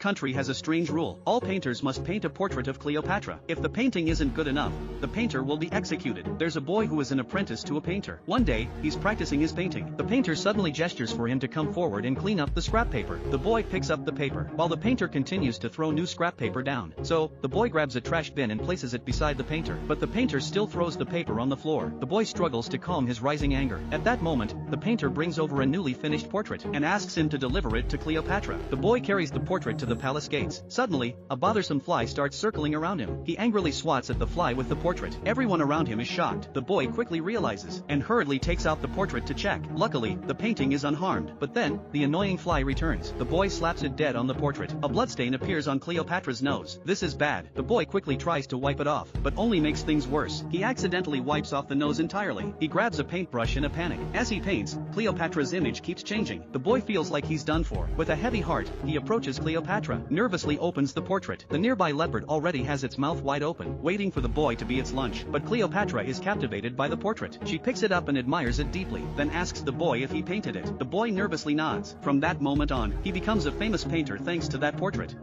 country has a strange rule. All painters must paint a portrait of Cleopatra. If the painting isn't good enough, the painter will be executed. There's a boy who is an apprentice to a painter. One day, he's practicing his painting. The painter suddenly gestures for him to come forward and clean up the scrap paper. The boy picks up the paper, while the painter continues to throw new scrap paper down. So, the boy grabs a trash bin and places it beside the painter. But the painter still throws the paper on the floor. The boy struggles to calm his rising anger. At that moment, the painter brings over a newly finished portrait and asks him to deliver it to Cleopatra. The boy carries the portrait to the palace gates. Suddenly, a bothersome fly starts circling around him. He angrily swats at the fly with the portrait. Everyone around him is shocked. The boy quickly realizes and hurriedly takes out the portrait to check. Luckily, the painting is unharmed. But then, the annoying fly returns. The boy slaps it dead on the portrait. A bloodstain appears on Cleopatra's nose. This is bad. The boy quickly tries to wipe it off, but only makes things worse. He accidentally wipes off the nose entirely. He grabs a paintbrush in a panic. As he paints, Cleopatra's image keeps changing. The boy feels like he's done for. With a heavy heart, he approaches Cleopatra, nervously opens the portrait. The nearby leopard already has its mouth wide open, waiting for the boy to be its lunch. But Cleopatra is captivated by the portrait. She picks it up and admires it deeply, then asks the boy if he painted it. The boy nervously nods. From that moment on, he becomes a famous painter thanks to that portrait.